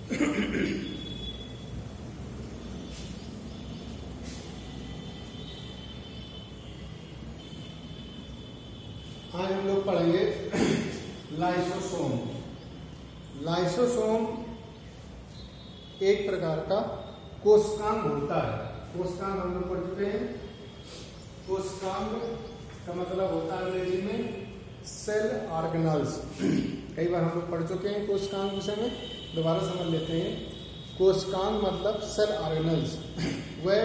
आज हम लोग पढ़ेंगे लाइसोसोम। लाइसोसोम एक प्रकार का कोशिकांग होता है। कोशिकांग हम लोग पढ़ चुके हैं। कोशिकांग का मतलब होता है अंग्रेजी में सेल ऑर्गेनल्स। कई बार हम लोग पढ़ चुके हैं कोशिकांग विषय में, दोबारा समझ लेते हैं। कोशिकांग मतलब सेल ऑर्गेनल्स, वह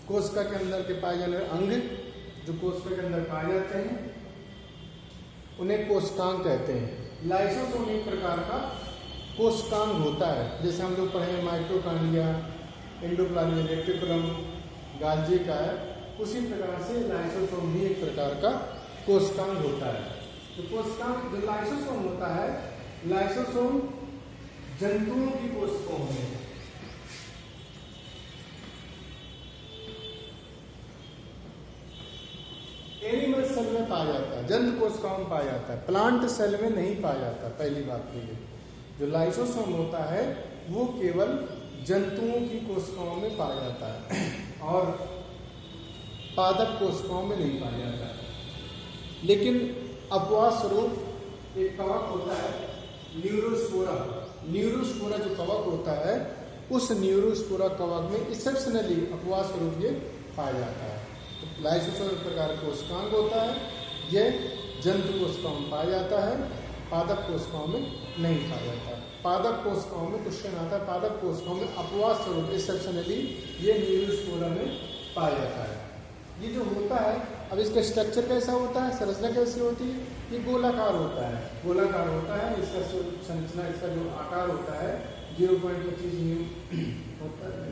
कोशिका के अंदर के पाए जाने वाले अंग जो कोशिका के अंदर पाए जाते हैं उन्हें कोशिकांग कहते हैं। लाइसोसोम एक प्रकार का कोशिकांग होता है। जैसे हम लोग पढ़े माइटोकॉन्ड्रिया, एंडोप्लाज्मिक रेटिकुलम, गाल्जी का है, उसी प्रकार से लाइसोसोम भी एक प्रकार का कोशिकांग होता है। तो कोशिकांग जो लाइसोसोम होता है, लाइसोसोम जंतुओं की कोशिकाओं में एनिमल सेल में पाया जाता है, जंतु कोशिकाओं में पाया जाता है, प्लांट सेल में नहीं पाया जाता। पहली बात तो ये जो लाइसोसोम होता है वो केवल जंतुओं की कोशिकाओं में पाया जाता है और पादप कोशिकाओं में नहीं पाया जाता है। लेकिन अपवाद स्वरूप एक कवक होता है न्यूरोस्पोरा। न्यूरोस्पोरा जो कवक होता है, उस न्यूरोस्पोरा कवक में एक्सेप्शनली अपवाद स्वरूप ये पाया जाता है। तो लाइसोसोम एक प्रकार का कोशिकांग होता है। यह जंतु कोशिकाओं में पाया जाता है, पादप कोशिकाओं में नहीं पाया जाता। पादप कोशिकाओं में क्वेश्चन आता है, पादप कोशिकाओं में अपवाद स्वरूप एक्सेप्शनली ये न्यूरोस्पोरा में पाया जाता है। ये जो होता है, अब इसका स्ट्रक्चर कैसा होता है, संरचना कैसी होती है, ये गोलाकार होता है। गोलाकार होता है, इसका संरचना, इसका जो आकार होता है 0.25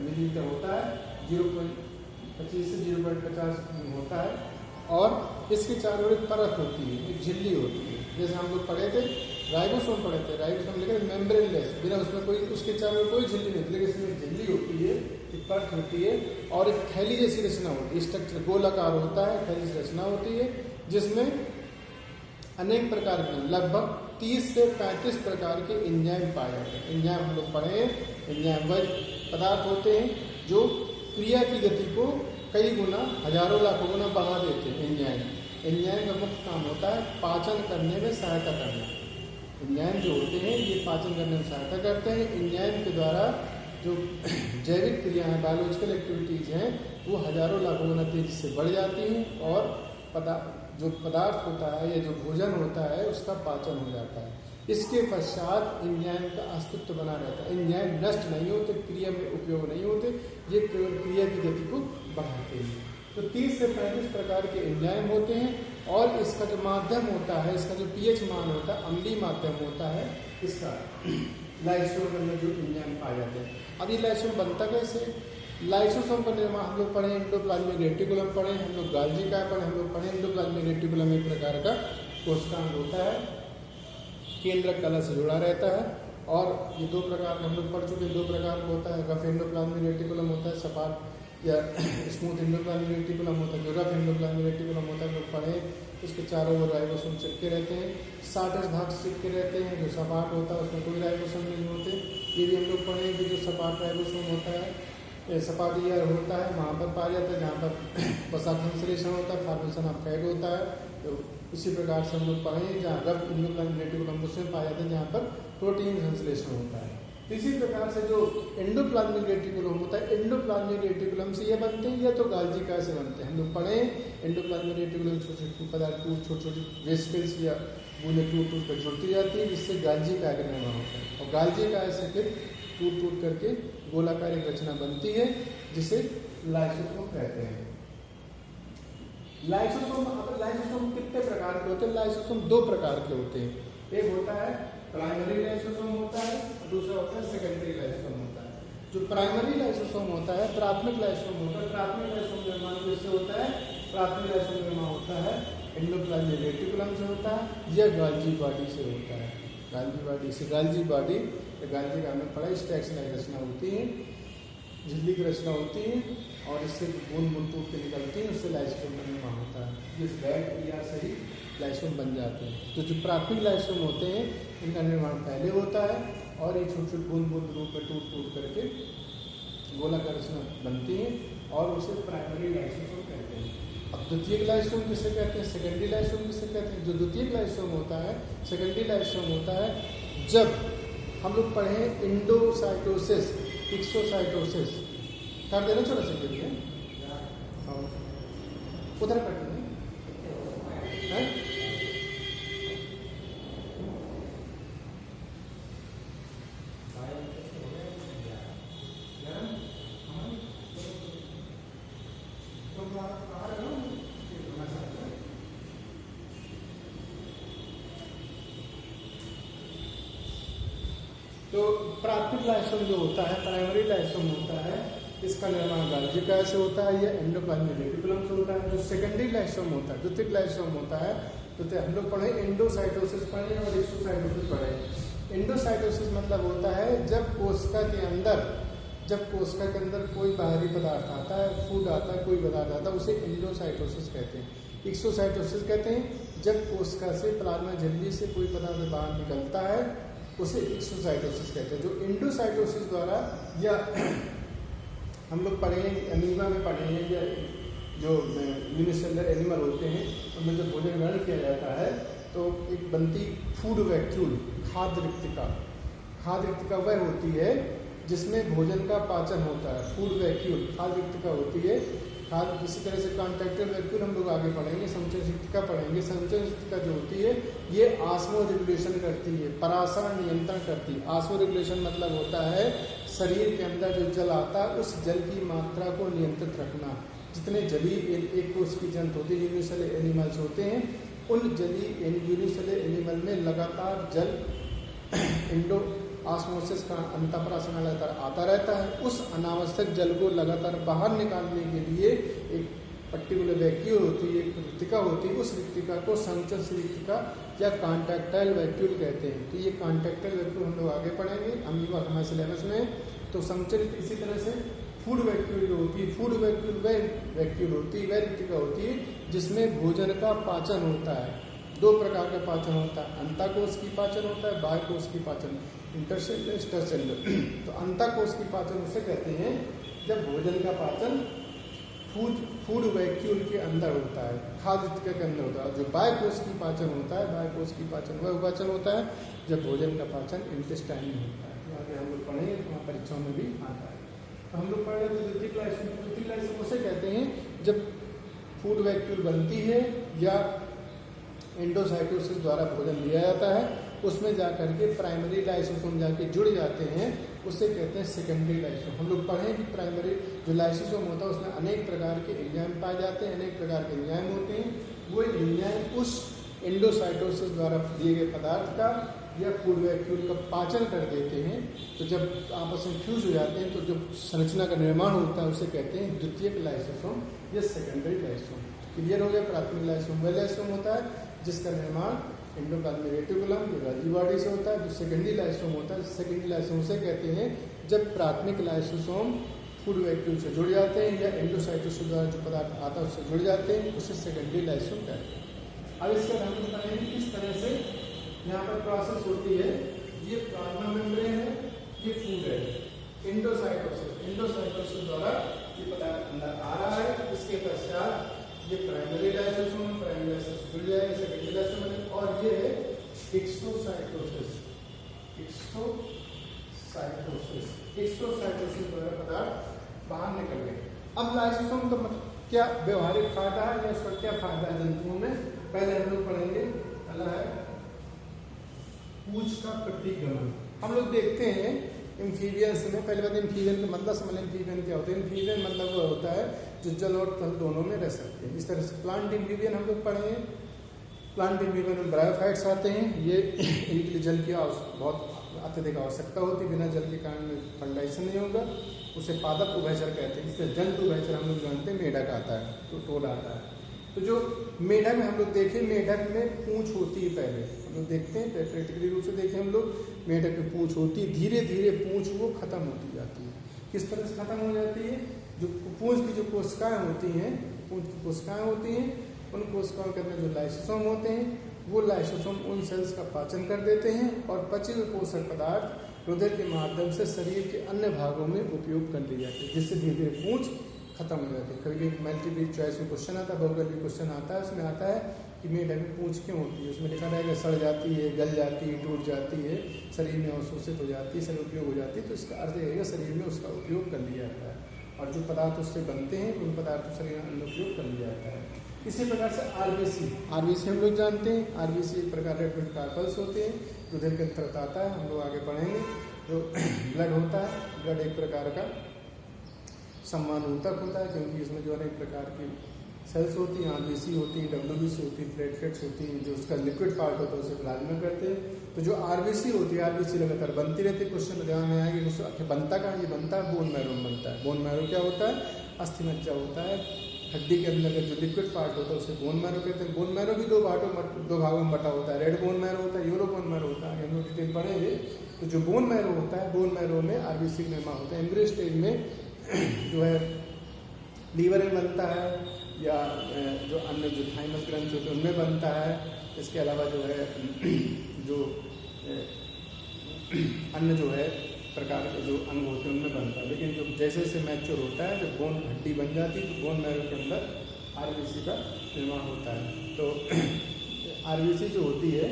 मिलीमीटर होता है, 0.25 से 0.50 होता है। और इसके चारों ओर एक परत होती है, एक झिल्ली होती है। जैसे हम लोग पढ़े थे राइबोसोम पढ़े थे, राइबोसोम लेकिन मेम्ब्रेनलेस, बिना उसमें कोई, उसके चारों ओर कोई झिल्ली नहीं होती, लेकिन इसमें एक झिल्ली होती है, एक परत होती है और एक थैली जैसी रचना होती है। स्ट्रक्चर गोलाकार होता है, थैली जैसी रचना होती है, जिसमें अनेक प्रकार के लगभग 30 से 35 प्रकार के एंजाइम पाए जाते हैं। एंजाइम हम लोग पढ़े हैं, एंजाइम वह पदार्थ होते हैं जो क्रिया की गति को कई गुना, हजारों लाखों गुना बढ़ा देते हैं। एंजाइम का मुख्य काम होता है पाचन करने में सहायता करना। एंजाइम जो होते हैं ये पाचन करने में सहायता करते हैं। एंजाइम के द्वारा जो जैविक क्रिया है, बायोलॉजिकल एक्टिविटीज़ हैं, वो हजारों लाखों गुना तेजी से बढ़ जाती हैं और जो पदार्थ होता है या जो भोजन होता है उसका पाचन हो जाता है। इसके पश्चात एंजाइम का अस्तित्व बना रहता है। एंजाइम नष्ट नहीं होते, क्रिया में उपयोग नहीं होते, ये केवल क्रिया की गति को बढ़ाते हैं। तो 30 से 35 प्रकार के एंजाइम होते हैं और इसका जो माध्यम होता है, इसका जो पीएच मान होता है, अम्लीय माध्यम होता है इसका, लाइसोसोम में जो एंजाइम पाए जाते हैं। अब ये लाइसोसोम बनता कैसे? लाइसोसोम का निर्माण हम लोग पढ़े, एंडोप्लाज्मिक रेटिकुलम पढ़े, हम लोग गाल्जी का पढ़े, हम लोग पढ़े एंडोप्लाज्मिक रेटिकुलम एक प्रकार का कोशिकांग होता है, केंद्र कला से जुड़ा रहता है। और ये दो प्रकार हम लोग पढ़ चुके हैं, 2 प्रकार का होता है। रफ एंडोप्लाज्मिक रेटिकुलम होता है, सपाट या स्मूथ एंडोप्लाज्मिक रेटिकुलम होता है। जो रफ एंडोप्लाज्मिक रेटिकुलम होता है लोग पढ़े, उसके चारों ओर राइबोसोम चिपके रहते हैं, 60 भाग से चिपके रहते हैं। जो सपाट होता है उसमें कोई राइबोसोम नहीं होते। ये भी हम लोग पढ़े कि जो सपाट राइबोसोम होता है, सपाट ईयर होता है, वहाँ पर पाया जाता है जहाँ पर वसा संश्लेषण होता है, फॉर्मेशन ऑफ फैट होता है। तो इसी प्रकार से हम लोग पढ़े जहाँ रफ एंडोप्लाज्मिक रेटिकुलम उसमें पाया जाता है जहाँ पर प्रोटीन संश्लेषण होता है। इसी प्रकार से जो एंडोप्लाज्मिक रेटिकुलम होता है, एंडोप्लाज्मिक रेटिकुलम से ये बनते हैं या तो गाल्जिका से बनते हैं। हम लोग पढ़े एंडोप्लाज्मिक रेटिकुलम छोटे छोटे पदार्थ, छोटे छोटे वेसिकल्स या बूंदें टूट टूट कर जुड़ती जाती है, जिससे गाल्जिका का निर्माण होता है। और गाल्जिका से फिर टूट टूट करके गोलाकार एक रचना बनती है जिसे लाइसोसोम कहते हैं। लाइसोसोम कितने प्रकार के होते हैं? लाइसोसोम 2 प्रकार के होते हैं। एक होता है प्राइमरी लाइसोसोम होता है, दूसरा होता है सेकेंडरी लाइसोसोम होता है। जो प्राइमरी लाइसोसोम होता है, प्राथमिक लाइसोसोम होता है। प्राथमिक लाइसोसोम निर्माण किससे होता है? प्राथमिक लाइसोसोम निर्माण होता है एंडोप्लाज्मिक रेटिकुलम से होता है या गाल्जी बॉडी से होता है। गाल्जी बॉडी से, गाल्जी बॉडी या गाल्जी का हमें पढ़ा, स्टैक्स लाइक रचना होती है। झिल्ली की रचना होती है और इससे बूंद बूंद टूट के निकलती है, उससे लाइसोसोम का निर्माण होता है। जिस बैग या सही लाइसोसोम बन जाते हैं। तो जो प्राथमिक लाइसोसोम होते हैं इनका निर्माण पहले होता है और ये छोटे छोटे बूंद बूंद रूप में टूट टूट करके गोलाकार रचना बनती है और उसे प्राइमरी लाइसोसोम कहते हैं। अब द्वितीयक लाइसोसोम किसे कहते हैं, सेकेंडरी लाइसोसोम किसे कहते हैं। जो द्वितीयक लाइसोसोम होता है, सेकेंडरी लाइसोसोम होता है जब हम लोग पढ़े इंडोसाइटोसिस, इक्सोसाइटोसिस कर देना छोटा सा है उधर कर देना है। तो प्राथमिक लाइसोम जो होता है, प्राइमरी लाइसोम होता है, इसका निर्माण गाल्जिका से होता है या एंडोप्लाज्मिक रेटिकुलम से होता है। जो सेकेंडरी लाइसोम होता है, द्वितीयक लाइसोम होता है, तो हम लोग पढ़े इंडोसाइटोसिस पढ़े और एक्सोसाइटोसिस पढ़े। इंडोसाइटोसिस मतलब होता है जब कोशिका के अंदर, जब कोशिका के अंदर कोई बाहरी पदार्थ आता है, फूड आता है, कोई पदार्थ आता है, उसे इंडोसाइटोसिस कहते हैं। एक्सोसाइटोसिस कहते हैं जब कोशिका से प्लाज्मा झिल्ली से कोई पदार्थ बाहर निकलता है, उसे एक्सोसाइटोसिस कहते हैं। जो इंडोसाइटोसिस द्वारा या हम लोग पढ़े अमीबा में पढ़े हैं या जो यूनिसेलुलर एनिमल होते हैं उनमें जब भोजन ग्रहण किया जाता है तो एक बनती फूड वैक्यूल, खाद्य रिक्तिका। खाद्य रिक्तिका वह होती है जिसमें भोजन का पाचन होता है। फूड वैक्यूल खाद्य रिक्तिका होती है। खाद्य इसी तरह से कॉन्ट्रैक्टाइल वैक्यूल हम लोग आगे पढ़ेंगे, संचरण रिक्तिका पढ़ेंगे। संचरण रिक्तिका जो होती है ये आस्मो रेगुलेशन करती है, परासरण नियंत्रण करती है। आस्मो रेगुलेशन मतलब होता है शरीर के अंदर जो जल आता है उस जल की मात्रा को नियंत्रित रखना। जितने जलीय एक कोष की जंतु होती है, यूनिसेलुलर एनिमल्स होते हैं, उन जलीय यूनिसेलुलर एनिमल में लगातार जल इंडो ऑस्मोसिस का अंतःप्राशन लगातार आता रहता है। उस अनावश्यक जल को लगातार बाहर निकालने के लिए एक पर्टिकुलर वैक्यूल होती है, एक रिक्तिका होती है। उस रिक्तिका को संचरण रिक्तिका या कॉन्ट्रैक्टाइल वैक्यूल कहते हैं। तो ये कॉन्ट्रैक्टाइल वैक्यूल हम लोग आगे पढ़ेंगे अमीबा हमारे सिलेबस में। तो संचरित इसी तरह से फूड वैक्यूल जो होती है, फूड वैक्यूल वह वैक्यूल होती है, वह रिक्तिका होती है जिसमें भोजन का पाचन होता है। दो प्रकार का पाचन होता है, अंतःकोश की पाचन होता है, बाह्य कोश की पाचन, इंटरसेल्युलर एक्सट्रासेल्युलर। तो अंतःकोश की पाचन उसे कहते हैं जब भोजन का पाचन फूड वैक्यूल के अंदर होता है, खाद्य रिक्तिका के अंदर होता है। जो बाह्य कोश की पाचन होता है, बाह्य कोश की पाचन वह पाचन होता है जब भोजन का पाचन इंटेस्टाइन में होता है। आगे हम लोग पढ़ेंगे तो परीक्षाओं में भी आता है। तो हम लोग पढ़ रहे थे द्वितीयक लाइसोम। द्वितीयक लाइसोम उसे कहते हैं जब फूड वैक्यूल बनती है या एंडोसाइटोसिस द्वारा भोजन लिया जाता है, उसमें जाकर के प्राइमरी लाइसोसोम जाके जुड़ जाते हैं, उससे कहते हैं सेकेंडरी लाइसोसोम। हम लोग पढ़ें कि प्राइमरी जो लाइसोसोम होता है उसमें अनेक प्रकार के एंजाइम पाए जाते हैं, अनेक प्रकार के एंजाइम होते हैं। वो एंजाइम उस एंडोसाइटोसिस द्वारा दिए गए पदार्थ का या फूड वैक्यूल का पाचन कर देते हैं। तो जब आपस में फ्यूज हो जाते हैं तो जो संरचना का निर्माण होता है उसे कहते हैं द्वितीयक लाइसोसोम या सेकेंडरी लाइसोम। क्लियर हो गया। प्राथमिक लाइसोम वह लाइसोम होता है जिसका निर्माण एंडोप्लाज्मिक रेटिकुलम जो राजी बॉडी से होता है। जो सेकेंडरी लाइसोम होता है, सेकेंडरी लाइसोम से कहते हैं जब प्राथमिक लाइसोसोम फूड वैक्यूल से जुड़ जाते हैं या एंडोसाइटोसिस द्वारा जो पदार्थ आता है उससे जुड़ जाते हैं, उसे सेकेंडरी लाइसोम कहते हैं। अब इसके हम बताएंगे किस तरह से यहाँ पर प्रोसेस होती है। ये प्लाज्मा मेम्ब्रेन है, ये फूड है, इंडोसाइटोसिस द्वारा ये पदार्थ अंदर आ रहा है। इसके पश्चात ये प्राइमरी लाइसोसोम, प्राइमरी लाइसोसोम जुड़ जाएगा सेकेंडरी लाइसोसोम, और ये है एक्सोसाइटोसिस। एक्सोसाइटोसिस द्वारा पदार्थ बाहर निकल गए। अब लाइसोसोम का मतलब क्या व्यवहारिक फायदा है या इसका क्या फायदा है जंतुओं में, पहले हम लोग पढ़ेंगे। पहला है पूंछ का प्रतिगमन। हम लोग देखते हैं एम्फीबियंस में, पहले बात एम्फीबियन का मतलब समझ, एम्फीबियन क्या होता है। एम्फीबियन मतलब वो होता है जो जल और थल दोनों में रह सकते हैं। इस तरह से प्लांट एम्फीबियन हम लोग पढ़े हैं। प्लांट एम्फीबियन में ब्रायोफाइट्स आते हैं। ये इनके लिए जल की बहुत अत्यधिक आवश्यकता होती है, बिना जल के कारण फर्टिलाइजेशन नहीं होगा, उसे पादप उभयचर कहते हैं। इससे जंतु उभयचर हम लोग जानते हैं, मेढक आता है तो टोल आता है। तो जो मेढक में हम लोग देखें, मेढक में पूंछ होती है, पहले हम लोग देखते हैं प्रैक्टिकली रूप से देखें हम लोग, मेढक में पूंछ होती है, धीरे धीरे पूंछ वो खत्म होती जाती है, किस तरह से खत्म हो जाती है? जो पूंछ की जो कोशिकाएं होती हैं, पूंछ की कोशिकाएं होती हैं, उन कोशिकाओं के अंदर जो लाइसोसोम होते हैं, वो लाइसोसोम उन सेल्स का पाचन कर देते हैं और पचे हुए पोषक पदार्थ रुधिर के माध्यम से शरीर के अन्य भागों में उपयोग कर ली जाती है, जिससे धीरे धीरे पूंछ खत्म हो जाती है। कभी कभी मल्टीपल चॉइस में क्वेश्चन आता है, बहुगर्भी क्वेश्चन आता है, उसमें आता है कि मेरे घर में पूंछ क्यों होती है? उसमें लिखा रहेगा सड़ जाती है, गल जाती है, टूट जाती है, शरीर में अवशोषित हो जाती है, शरीर उपयोग हो जाती है। तो इसका अर्थ यह है शरीर में उसका उपयोग कर लिया जाता है और जो पदार्थ उससे बनते हैं उन पदार्थों से शरीर में उपयोग कर लिया जाता है। इसी प्रकार से आरबीसी हम लोग जानते हैं। आरबीसी एक प्रकार रेड ब्लड कार्पल्स होते हैं, रुधिर के अंतर्गत आता है, हम लोग आगे पढ़ेंगे। जो ब्लड होता है, ब्लड एक प्रकार का सम्मानूतक होता है, क्योंकि इसमें जो अनेक प्रकार की सेल्स होती हैं, आरबीसी होती हैं, डब्ल्यूबीसी होती है, प्लेटलेट्स होती हैं, जो उसका लिक्विड पार्ट होता है उसे प्लाज्मा करते हैं। तो जो आरबीसी होती है, आरबीसी लगातार बनती रहती है। क्वेश्चन में ध्यान में आएगी उसका बनता कहाँ? ये बनता है बोन मैरो में बनता है। बोन मैरो क्या होता है? अस्थि मज्जा होता है। हड्डी के अंदर जो लिक्विड पार्ट होता है उसे बोन मैरो कहते हैं। बोन मैरो भी दो भागों में बटा होता है, रेड बोन मैरो होता है, येलो बोन मैरो होता है, हम लोग डिटेल पढ़ेंगे। तो जो बोन मैरो होता है, बोन मैरो में आरबीसी का निर्माण होता है। एम्ब्रियो स्टेज में जो है लीवर में बनता है या जो अन्य जो थाइमस ग्रंथ होते हैं उनमें बनता है। इसके अलावा जो है जो अन्य जो है प्रकार के जो अंग होते हैं उनमें बनता है। लेकिन जो जैसे जैसे मैच्योर होता है, जब बोन हड्डी बन जाती है तो बोन मैरो के अंदर आरबीसी का निर्माण होता है। तो आरबीसी जो होती है,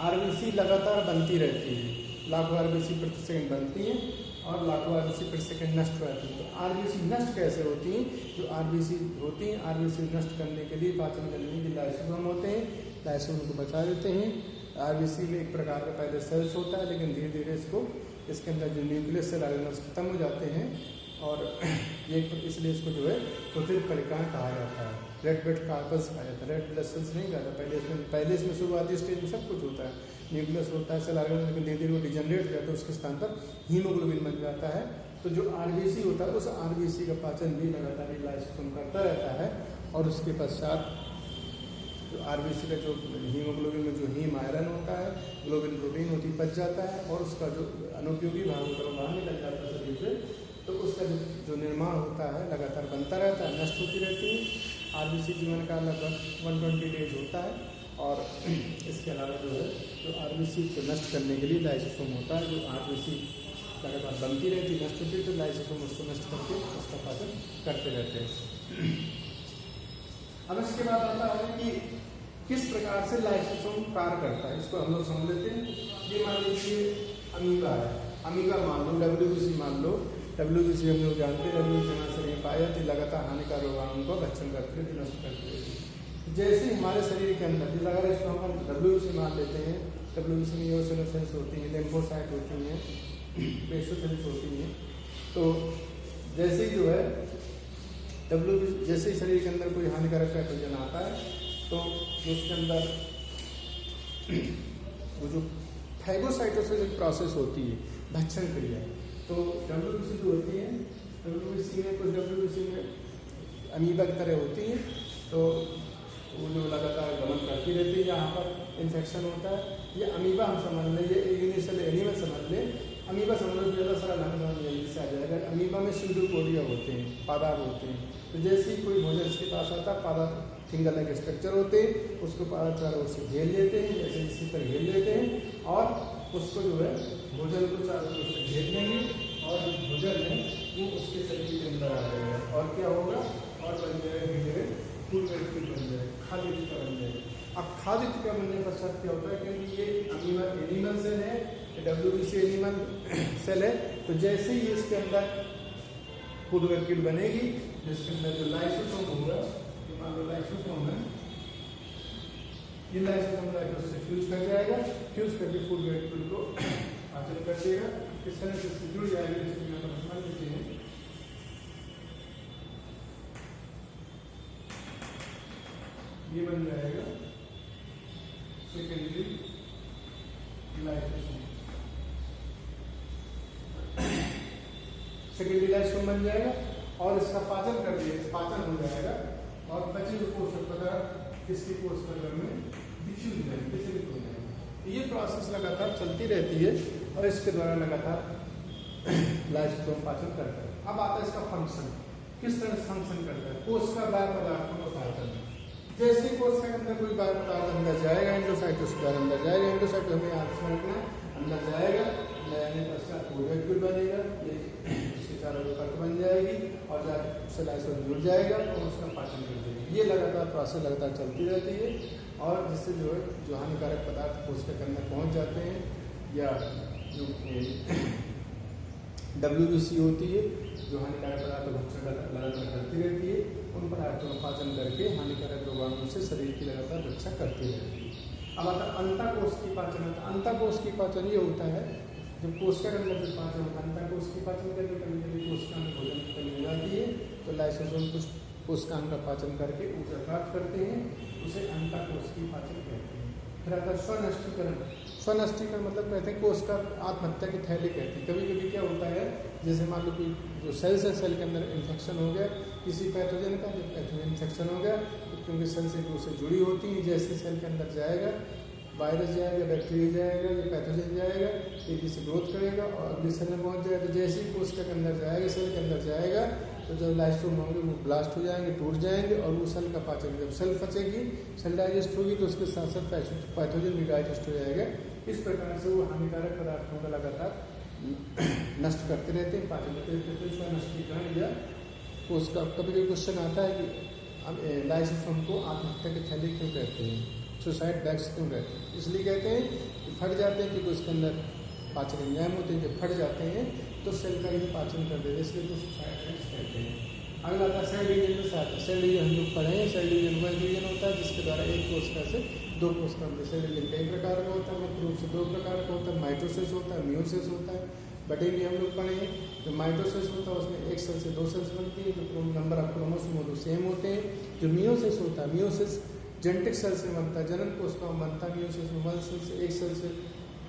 आरबीसी लगातार बनती रहती है, लाखों आरबीसी प्रति सेकंड बनती है और लाखों आरबीसी प्रति सेकंड नष्ट हो जाती है। तो आरबीसी नष्ट कैसे होती हैं? जो आरबीसी होती हैं, आरबीसी नष्ट करने के लिए, पाचन करने के लिए लाइसोसोम होते हैं, लाइसोसोम को बचा देते हैं। आरबीसी में एक प्रकार का पहले सेल्स होता है, लेकिन धीरे धीरे इसके अंदर जो न्यूक्लियस सेल ऑर्गेनल्स खत्म हो जाते हैं और ये इसलिए इसको जो है रुधिर कणिकाएं कहा जाता है, रेड ब्लड कार्पल्स कहा जाता है। रेड ब्लड सेल्स नहीं कहा जाता। पहले इसमें शुरुआती स्टेज में सब कुछ होता है, न्यूक्लियस होता है, सेल ऑर्गेनल, लेकिन धीरे धीरे वो डिजनरेट हो जाता है, उसके स्थान पर हीमोग्लोबिन बन जाता है। तो जो आरबीसी होता है, उस आरबीसी का पाचन भी लगातार लाइसोसोम करता रहता है और उसके पश्चात जो आरबीसी का जो हीमोग्लोबिन में जो हीम आयरन होता है, ग्लोबिन प्रोटीन होती है, पच जाता है और उसका जो अनुपयोगी भाग होता है बाहर निकल जाता है शरीर से। तो उसका जो निर्माण होता है लगातार बनता रहता है, नष्ट होती रहती है। आरबीसी जीवन का लगभग 120 डेज होता है और इसके अलावा जो है जो आरबीसी को नष्ट करने के लिए लाइसोसोम होता है। जो आरबीसी लगातार बनती रहती है, नष्ट होती है, तो लाइसोसोम उसको नष्ट करके उसका पाचन करते रहते हैं। अब इसके बाद आता है कि किस प्रकार से लाइसोसोम कार्य करता है, इसको हम लोग समझ लेते हैं। ये मान लीजिए अमीबा है, अमीबा मान लो, डब्ल्यूबीसी मान लो। डब्ल्यूबीसी हम लोग जानते हैं, डब्ल्यूबीसी हमारे शरीर में पाई जाती है, लगातार हानिकारक रोगाणुओं को भक्षण करती है, नष्ट करती है। जैसे हमारे शरीर के अंदर, जैसे अगर इसको हम डब्ल्यूबीसी मान लेते हैं, डब्ल्यूबीसी में ईओसिनोफिल्स होती हैं, लिम्फोसाइट होती हैं, बेसोफिल्स होती हैं। तो जैसे ही जो है डब्ल्यूबीसी, जैसे ही शरीर के अंदर कोई हानिकारक पैथोजन आता है तो जो उसके अंदर वो जो फैगोसाइटोसिस एक प्रोसेस होती है, भक्षण क्रिया। तो डब्ल्यूबीसी जो होती है, डब्ल्यूबीसी में कुछ डब्ल्यूबीसी में अमीबा की तरह होती है, तो वो जो लगातार गमन करती रहती है, यहाँ पर इन्फेक्शन होता है। ये अमीबा हम समझ लें, ये यूनिसेल एनिमल समझ लें। अमीबा समझ लो, ज़्यादा सारा नाम जल्दी से आ जाएगा। अमीबा में स्यूडोपोडिया होते हैं, पादाब होते हैं। तो जैसे ही कोई भोजन इसके पास आता है, पादाब फिंगर लाइक स्ट्रक्चर होते हैं, उसको पादाब चारों ओर से घेर लेते हैं, जैसे इसी पर घेर लेते हैं और उसको जो है भोजन को चारों ओर से घेर लेंगे और भोजन है वो उसके शरीर के अंदर आ जाएगा और क्या होगा, और बन जाएगा धीरे फूड वेस्टेज बन जाएगा, खाद्य टीका बन जाएगा। अब खाद्य टीका बनने पश्चात क्या होता है, क्योंकि ये अमीबा एनिमल सेल है, डब्ल्यूबीसी एनिमल सेल है, तो जैसे ही इसके अंदर फूड वेस्टेज बनेगी, जिसके अंदर जो लाइसोसोम होगा, मान लो लाइसोसोम है, ये लाइसोसोम लाइसोसोम से फ्यूज कर जाएगा, फ्यूज करके फूड वेस्टेज को हासिल कर देगा। किस तरह से जुड़ जाएगा, इसको यहाँ पर समझ लेते हैं। ये बन जाएगा सेकेंडरी लाइसोसोम, सेकेंडरी लाइसोसोम बन जाएगा और इसका पाचन कर दिया, पाचन हो जाएगा और बचे हुए पोषक पदार्थ इसकी कोशिका में डिफ्यूज हो जाएंगे, वितरित हो जाएंगे। ये प्रोसेस लगातार चलती रहती है और इसके द्वारा लगातार लाइसोसोम पाचन करता है। अब आता है इसका फंक्शन, किस तरह से फंक्शन करता है। कोशिका बाह्य पदार्थों का पाचन, जैसे कोशिका के अंदर कोई बाह्य पदार्थ अंदर जाएगा, एंडोसाइट उसके द्वारा अंदर जाएगा, एंडोसाइट हमें याद से रखना, अंदर जाएगा, जाने पश्चात ओवेक्यूल बनेगा, ये इसके चारों ओर कट बन जाएगी और जब उससे लाइसोसोम जुड़ जाएगा और उसका पाचन कर देगा। ये लगातार प्रोसेस लगातार चलती रहती है और जिससे जो हानिकारक पदार्थ कोशिका के अंदर पहुँच जाते हैं या जो WBC होती है, जो हानिकारक पदार्थ भक्षण लगातार करती रहती है, उन पदार्थों का पाचन करके हानिकारक रोगाणुओं से शरीर की लगातार रक्षा करती रहती है। अब आता अंतःकोश की पाचन। अंतःकोश की पाचन ये होता है जब कोशिका के अंदर जो पाचन होता है, अंतःकोश की पाचन करके कभी कभी कोशिका में भोजन की कमी हो जाती है तो लाइसोसोम कुछ कोशिका का पाचन करके ऊर्जा प्राप्त करते हैं, उसे अंतःकोश की पाचन कहते हैं। फिर आता है स्वनष्टीकरण। स्वनष्टीकरण मतलब कहते हैं कोशिका आत्महत्या की थैली कहते हैं। कभी कभी क्या होता है, जैसे मान लो कि जो सेल है, सेल के अंदर इन्फेक्शन हो गया किसी पैथोजन का, जब पैथोजन इन्फेक्शन हो गया तो क्योंकि सेल से दूसरे जुड़ी होती है, जैसे सेल के अंदर जाएगा, वायरस जाएगा, बैक्टीरिया जाएगा, ये पैथोजन जाएगा, तेजी से ग्रोथ करेगा और अगली सेल में पहुँच जाएगा। तो जैसे ही कोशिका के अंदर जाएगा, सेल के अंदर जाएगा, तो जब लाइसोसोम होंगे वो ब्लास्ट हो जाएंगे, टूट जाएंगे और वो सेल का पाचन, जब सेल पचेगी, सेल डाइजेस्ट होगी तो उसके साथ साथ पैथोजन भी डाइजेस्ट हो जाएगा। इस प्रकार से वो हानिकारक पदार्थों का लगातार नष्ट करते रहते हैं, पाचन करते रहते हैं। नष्टीकरण या कोशिका। कभी कभी क्वेश्चन आता है कि अब लाइसोसोम को आत्महत्या की थैली क्यों कहते हैं, सुसाइड बैग्स क्यों कहते हैं। इसलिए कहते हैं कि फट जाते हैं क्योंकि उसके अंदर पाचन एंजाइम होते हैं, जब फट जाते हैं तो सेल का ही पाचन कर देते हैं, इसलिए तो सुसाइड बैग्स कहते हैं। अगला आता है सेल डिवीजन में साथ। सेल डिवीजन हम लोग पढ़े हैं, सेल डिवीजन वह डिवीजन होता है जिसके द्वारा एक कोशिका से दो कोशिका में। सेल डिवीजन कई प्रकार का होता है, मुख्य रूप से दो प्रकार का होता है, माइटोसिस होता है, मियोसिस होता है। बटे भी हम लोग पढ़े हैं। जो माइटोसिस होता है उसमें एक सेल से दो सेल्स बनती है, जो नंबर ऑफ क्रोमोसोम वो सेम होते हैं। जो मियोसिस होता है, मियोसिस जेनेटिक सेल से बनता है, जनन कोशिका में बनता है। मियोसिस में वन सेल से, एक सेल से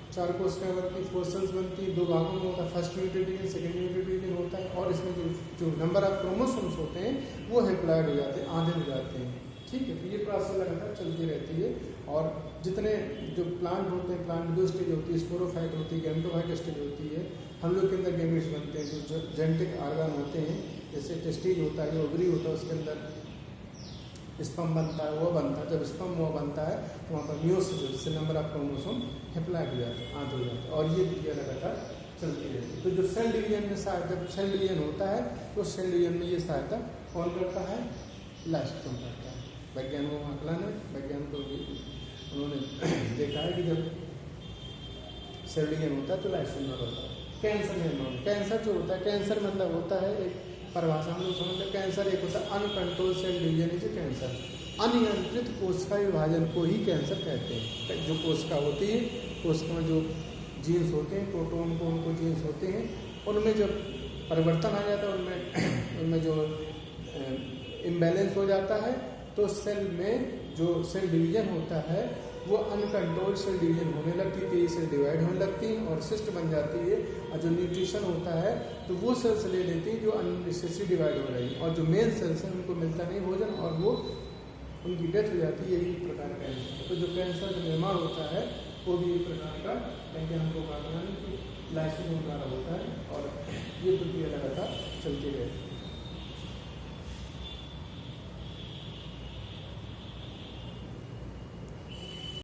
चार कोशिकाएं बनती, 4 सेल्स बनती है, 2 भागों में होता है। First unit division, second unit division होता है और इसमें जो नंबर ऑफ क्रोमोसोम्स होते हैं वो हैप्लॉइड हो जाते हैं, आधे हो जाते हैं। ठीक है, तो ये प्रोसेस लगातार चलती रहती है। और जितने जो प्लांट होते हैं, प्लांट दो स्टेज होती है, स्पोरोफाइट होती है, गैमेटोफाइट स्टेज होती है। हम लोग के अंदर गैमेट्स बनते हैं, जो जेनेटिक ऑर्गन होते हैं, जैसे टेस्टिज होता है, जो ओवरी होता है, उसके अंदर स्पर्म बनता है, वो बनता है। जब स्पर्म वो बनता है तो वहाँ पर मियोसिस, जिससे नंबर ऑफ क्रोमोसोम हैप्लॉइड हो जाते हैं, आधे हो जाते हैं और ये क्रिया लगातार चलती रहती है। तो जो सेल डिवीजन में जब सेल डिवीजन होता है तो सेल डिवीजन में ये सहायता कौन करता है, लाइसोसोम करता है। वैज्ञानिकों का आकलन है, वैज्ञानिकों उन्होंने देखा है कि जब सेल डिवीजन होता है तो लाइसोसोम होता है। कैंसर निर्माण, कैंसर जो होता है, कैंसर मतलब होता है एक परिभाषा हम लोग समझते हैं, कैंसर एक होता है uncontrol cell division is cancer. अनियंत्रित कोशिका विभाजन को ही कैंसर कहते हैं। जो कोशिका होती है, कोशिका में जो जीन्स होते हैं, प्रोटोन को उनको जीन्स होते हैं, उनमें जब परिवर्तन आ जाता है, उनमें जो इम्बैलेंस हो जाता है तो सेल में जो सेल डिवीजन होता है वो अनकंट्रोल सेल डिवीजन होने लगती है, तेजी से डिवाइड होने लगती है और सिस्ट बन जाती है। और जो न्यूट्रिशन होता है तो वो सेल्स ले लेती है जो अननेसेसरी डिवाइड हो रही है और जो मेन सेल्स हैं उनको मिलता नहीं भोजन और वो उनकी डेथ हो जाती है। यही प्रकार का कैंसर। तो जो कैंसर का निर्माण होता है वो भी एक प्रकार का वैज्ञानिकों का लाइसोसोम द्वारा होता है और ये प्रक्रिया लगातार चलती रहती है।